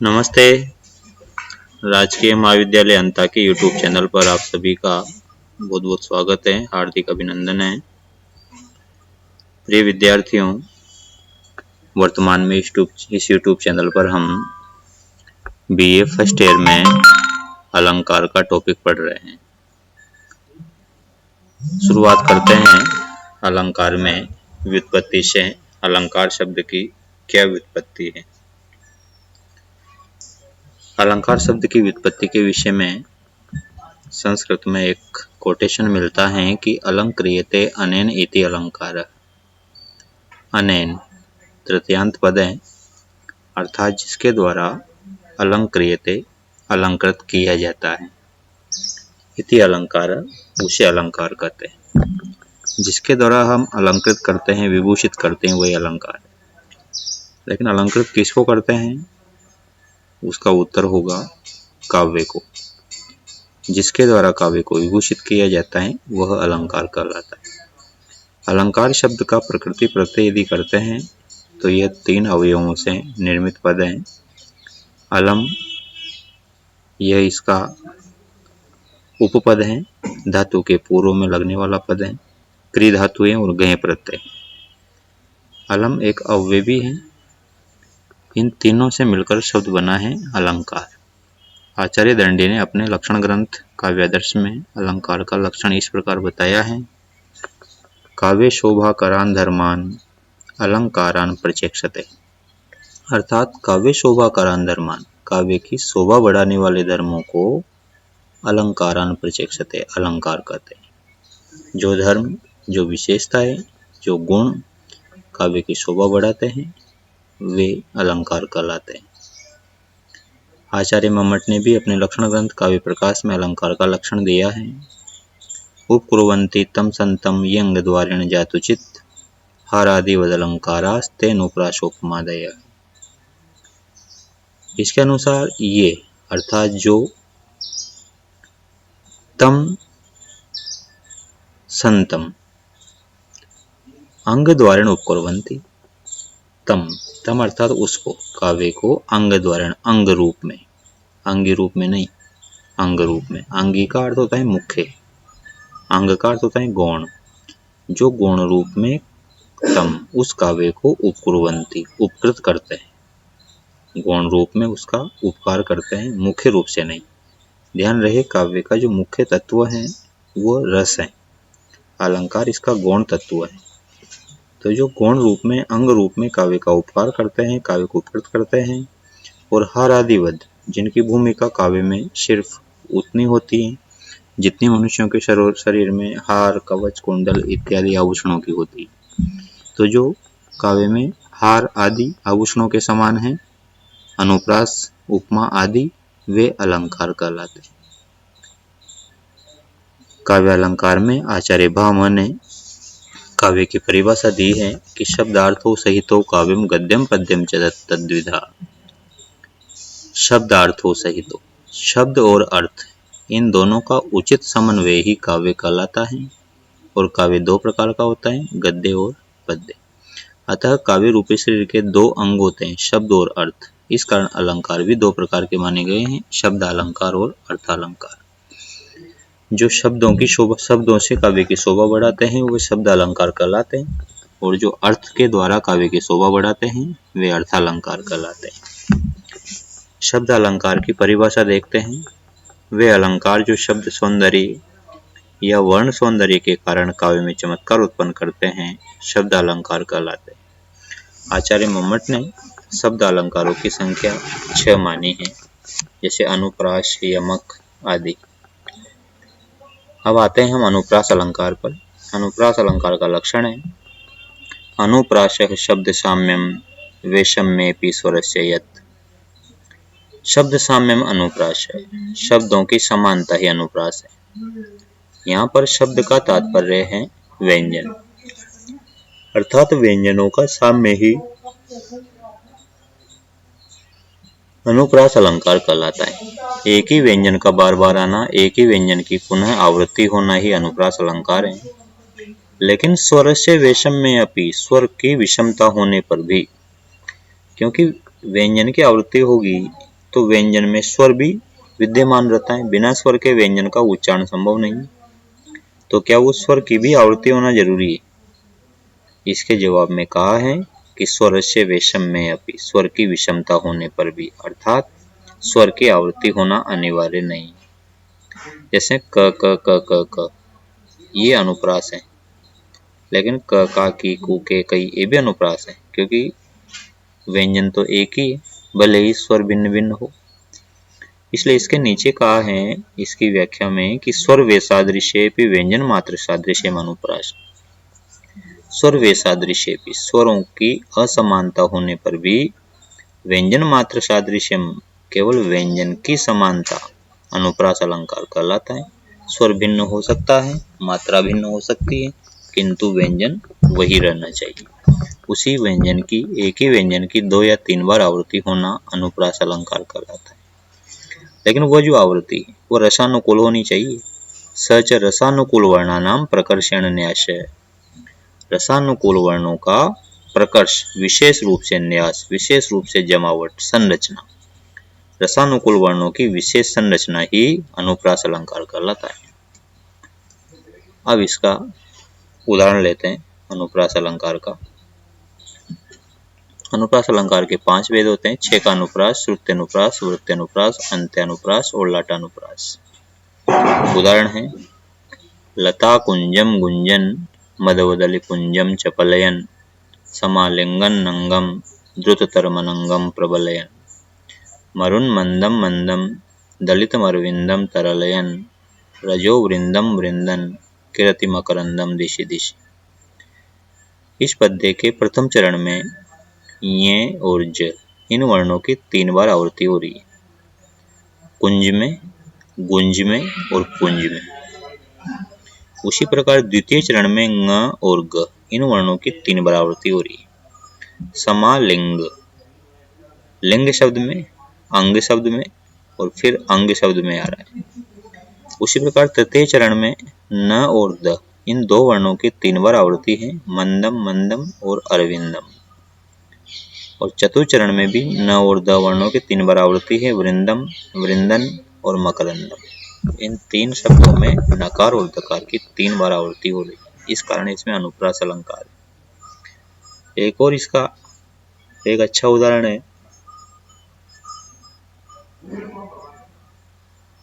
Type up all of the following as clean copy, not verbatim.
नमस्ते। राजकीय महाविद्यालय अंता के यूट्यूब चैनल पर आप सभी का बहुत बहुत स्वागत है, हार्दिक अभिनंदन है। प्रिय विद्यार्थियों, वर्तमान में इस यूट्यूब चैनल पर हम बीए फर्स्ट ईयर में अलंकार का टॉपिक पढ़ रहे हैं। शुरुआत करते हैं अलंकार में व्युत्पत्ति से। अलंकार शब्द की क्या व्युत्पत्ति है? अलंकार शब्द की व्युत्पत्ति के विषय में संस्कृत में एक कोटेशन मिलता है कि अलंक्रियते अनेन इति अलंकार। अनेन तृतीयांत पद है, अर्थात जिसके द्वारा अलंक्रियते अलंकृत किया जाता है। इति अलंकार, उसे अलंकार कहते हैं। जिसके द्वारा हम अलंकृत करते हैं, विभूषित करते हैं, वही अलंकार है। लेकिन अलंकृत किसको करते हैं? उसका उत्तर होगा काव्य को। जिसके द्वारा काव्य को विभूषित किया जाता है वह अलंकार कहलाता है। अलंकार शब्द का प्रकृति प्रत्यय यदि करते हैं तो यह 3 अवयवों से निर्मित पद है। अलम, यह इसका उपपद है, धातु के पूर्व में लगने वाला पद है। क्री धातु है और गय प्रत्यय। अलम एक अवयवी है। इन तीनों से मिलकर शब्द बना है अलंकार। आचार्य दंडी ने अपने लक्षण ग्रंथ काव्यादर्श में अलंकार का लक्षण इस प्रकार बताया है। काव्य शोभाकरान धर्मान अलंकारान प्रचेक्षते। अर्थात काव्य शोभाकरान धर्मान, काव्य की शोभा बढ़ाने वाले धर्मों को अलंकारान प्रचेक्षते, अलंकार कहते हैं। जो धर्म, जो विशेषताएं, जो गुण काव्य की शोभा बढ़ाते हैं वे अलंकार कहलाते हैं। आचार्य मम्मट ने भी अपने लक्षण ग्रंथ काव्य प्रकाश में अलंकार का लक्षण दिया है। उपकुर्वन्ति तम संतम यंग द्वारेण जातुचित हारादिवद अलंकारास्तेनोप्राशोपमादय। इसके अनुसार ये, अर्थात जो तम संतम अंग द्वारेण उपकुर्वन्ति, तम अर्थात उसको, काव्य को अंग द्वारेण, अंग रूप में, अंगी रूप में नहीं, अंग रूप में। अंगी का अर्थ होता है मुख्य, अंग का अर्थ होता है गौण। जो गौण रूप में तम, उस काव्य को उपकुर्वन्ति, उपकृत करते हैं। गौण रूप में उसका उपकार करते हैं, मुख्य रूप से नहीं। ध्यान रहे, काव्य का जो मुख्य तत्व है वो रस है। अलंकार इसका गौण तत्व है। तो जो गौण रूप में, अंग रूप में काव्य का उपकार करते हैं, काव्य को उपकृत करते हैं। और हार आदिवद, जिनकी भूमिका काव्य में सिर्फ उतनी होती है जितनी मनुष्यों के शरीर में हार, कवच, कुंडल इत्यादि आभूषणों की होती है। तो जो काव्य में हार आदि आभूषणों के समान है, अनुप्रास, उपमा आदि, वे अलंकार कहलाते हैं। काव्य अलंकार में आचार्य भामह ने काव्य की परिभाषा दी है कि शब्दार्थो सहितो काव्यम गद्यम पद्यम च तद्विधा। शब्दार्थो सहितो, शब्द और अर्थ, इन दोनों का उचित समन्वय ही काव्य कहलाता है। और काव्य 2 प्रकार का होता है, गद्य और पद्य। अतः काव्य रूपी शरीर के 2 अंग होते हैं, शब्द और अर्थ। इस कारण अलंकार भी 2 प्रकार के माने गए हैं, शब्द अलंकार और अर्थालंकार। जो शब्दों की शोभा, शब्दों से काव्य की शोभा बढ़ाते हैं वे शब्द अलंकार कहलाते हैं। और जो अर्थ के द्वारा काव्य की शोभा बढ़ाते हैं वे अर्थालंकार कहलाते हैं। शब्द अलंकार की परिभाषा देखते हैं। वे अलंकार जो शब्द सौंदर्य या वर्ण सौंदर्य के कारण काव्य में चमत्कार उत्पन्न करते हैं, शब्द अलंकार कहलाते हैं। आचार्य मम्मट ने शब्द अलंकारों की संख्या 6 मानी है, जैसे अनुप्रास, यमक आदि। अब आते हैं हम अनुप्रास अलंकार पर। अनुप्रास अलंकार का लक्षण है अनुप्रासः शब्द साम्यम वैषम्येऽपि स्वरस्य यत्। शब्द साम्यम अनुप्रास है, शब्दों की समानता ही अनुप्रास है। यहाँ पर शब्द का तात्पर्य है व्यंजन, अर्थात व्यंजनों का साम्य ही अनुप्रास अलंकार कहलाता है। एक ही व्यंजन का बार बार आना, एक ही व्यंजन की पुनः आवृत्ति होना ही अनुप्रास अलंकार है। लेकिन स्वर से वैषम्य अपि, स्वर की विषमता होने पर भी, क्योंकि व्यंजन की आवृत्ति होगी तो व्यंजन में स्वर भी विद्यमान रहता है। बिना स्वर के व्यंजन का उच्चारण संभव नहीं। तो क्या वो स्वर की भी आवृत्ति होना जरूरी है? इसके जवाब में कहा है कि स्वरस्य वैषम्य अपि, स्वर की विषमता होने पर भी, अर्थात स्वर की आवृत्ति होना अनिवार्य नहीं। जैसे क क क क क ये अनुप्रास है, लेकिन क का की कु के कई ये भी अनुप्रास है, क्योंकि व्यंजन तो एक ही है, भले ही स्वर भिन्न भिन्न हो। इसलिए इसके नीचे कहा है इसकी व्याख्या में कि स्वर वेसादृश्येपि व्यंजन मात्र सादृश्यम अनुप्रास। स्वर वेसादृश्येपि, स्वरों की असमानता होने पर भी व्यंजन मात्र सादृश्यम, केवल व्यंजन की समानता अनुप्रास अलंकार कहलाता है। स्वर भिन्न हो सकता है, मात्रा भिन्न हो सकती है, किंतु व्यंजन वही रहना चाहिए। उसी व्यंजन की, एक ही व्यंजन की 2 या 3 बार आवृत्ति होना अनुप्रास अलंकार कहलाता है। लेकिन वह जो आवृत्ति है वो रसानुकूल होनी चाहिए। सच रसानुकूल वर्णानाम प्रकर्षण न्यास, रसानुकूल वर्णों का प्रकर्ष, विशेष रूप से न्यास, विशेष रूप से जमावट, संरचना, रसानुकूल वर्णों की विशेष संरचना ही अनुप्रास अलंकार कहलाता है। अब इसका उदाहरण लेते हैं अनुप्रास अलंकार का। अनुप्रास अलंकार के 5 भेद होते हैं: छेकानुप्रास, श्रुत्यनुप्रास, वृत्त्यनुप्रास, अंत्यानुप्रास और लाटानुप्रास। उदाहरण है: लता कुंजम गुंजन, मदवदलि कुंजम चपलयन, समालिंगन नंगम, द्रुततरमनंगम प्रबलयन, मरुन मंदम मंदम, दलितमरविंदम तरलयन, रजो वृंदम वृंदन, किरति मकरंदम दिशि दिशि। इस पद्य के प्रथम चरण में ये और ज, इन वर्णों की 3 बार आवृत्ति हो रही है, कुंज में, गुंज में और पुंज में। उसी प्रकार द्वितीय चरण में ङ और ग, इन वर्णों की 3 बार आवृत्ति हो रही है, समालिंग, लिंग शब्द में, अंग शब्द में और फिर अंग शब्द में आ रहा है। उसी प्रकार तृतीय चरण में न और द, इन 2 वर्णों की 3 बार आवृत्ति है, मंदम मंदम और अरविंदम। और चतुर्थ चरण में भी न और द वर्णों की 3 बार आवृत्ति है, वृंदम, वृंदन और मकरंदम। इन 3 शब्दों में नकार और दकार की 3 बार आवृत्ति हो रही है, इस कारण इसमें अनुप्रास अलंकार है। एक और इसका एक अच्छा उदाहरण है: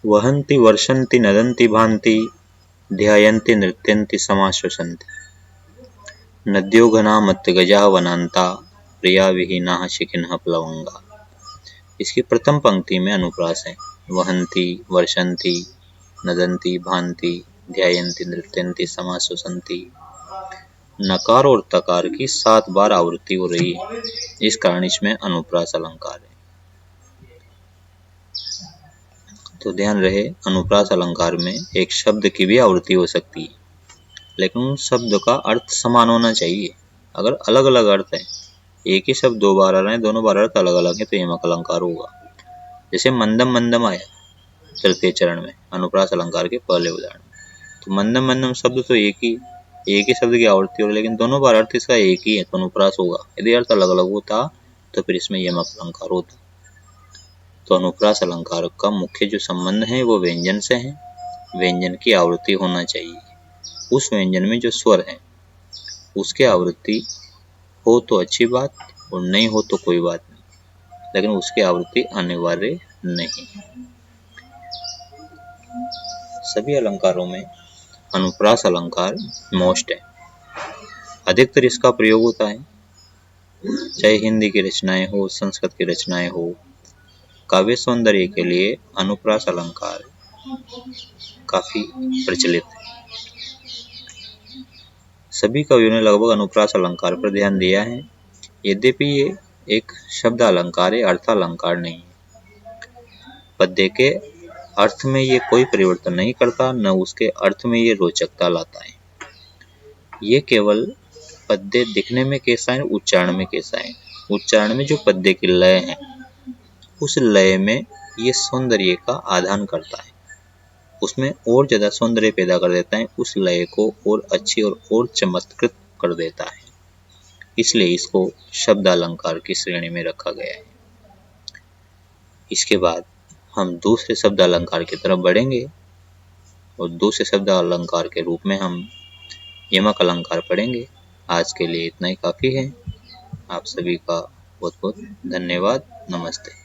वहन्ति वर्षन्ति नदन्ति भान्ति, ध्यायन्ति नृत्यन्ति समाश्वसन्ति, नद्यो घना मत्तगजाः वनान्ता, प्रिया विहीनाः शिखिनः प्लवंगा। इसकी प्रथम पंक्ति में अनुप्रास है, वहन्ति, वर्षन्ति, नदन्ति, भान्ति, ध्यायन्ति, नृत्यन्ति, समाश्वसन्ति। नकार और तकार की 7 बार आवृत्ति हो रही है, इस कारण इसमें अनुप्रास अलंकार है। तो ध्यान रहे, अनुप्रास अलंकार में एक शब्द की भी आवृत्ति हो सकती है, लेकिन उन शब्द का अर्थ समान होना चाहिए। अगर अलग अलग अर्थ है, एक ही शब्द 2 बार आ रहे हैं, दोनों बार अर्थ अलग अलग है, तो यमक अलंकार होगा। जैसे मंदम मंदम आया तृतीय चरण में अनुप्रास अलंकार के पहले उदाहरण में, तो मंदम मंदम शब्द तो एक ही शब्द की आवृत्ति हो, लेकिन दोनों बार अर्थ इसका एक ही है, तो अनुप्रास होगा। यदि अर्थ अलग अलग होता तो फिर इसमें यमक अलंकार होता। तो अनुप्रास अलंकार का मुख्य जो संबंध है वो व्यंजन से है। व्यंजन की आवृत्ति होना चाहिए, उस व्यंजन में जो स्वर है उसकी आवृत्ति हो तो अच्छी बात, और नहीं हो तो कोई बात नहीं, लेकिन उसकी आवृत्ति अनिवार्य नहीं। सभी अलंकारों में अनुप्रास अलंकार मोस्ट है, अधिकतर इसका प्रयोग होता है। चाहे हिंदी की रचनाएं हो, संस्कृत की रचनाएं हो, काव्य सौंदर्य के लिए अनुप्रास अलंकार काफी प्रचलित है। सभी कवियों ने लगभग अनुप्रास अलंकार पर ध्यान दिया है, यद्यपि ये एक शब्द अलंकार है, अर्थ अलंकार नहीं है। पद्य के अर्थ में ये कोई परिवर्तन नहीं करता, न उसके अर्थ में ये रोचकता लाता है। ये केवल पद्य दिखने में कैसा है, उच्चारण में कैसा है, उच्चारण में जो पद्य की लय है उस लय में ये सौंदर्य का आधान करता है, उसमें और ज्यादा सौंदर्य पैदा कर देता है, उस लय को और अच्छी और चमत्कृत कर देता है। इसलिए इसको शब्द अलंकार की श्रेणी में रखा गया है। इसके बाद हम दूसरे शब्द अलंकार की तरफ बढ़ेंगे और दूसरे शब्द अलंकार के रूप में हम यमक अलंकार पढ़ेंगे। आज के लिए इतना ही काफ़ी है। आप सभी का बहुत बहुत धन्यवाद। नमस्ते।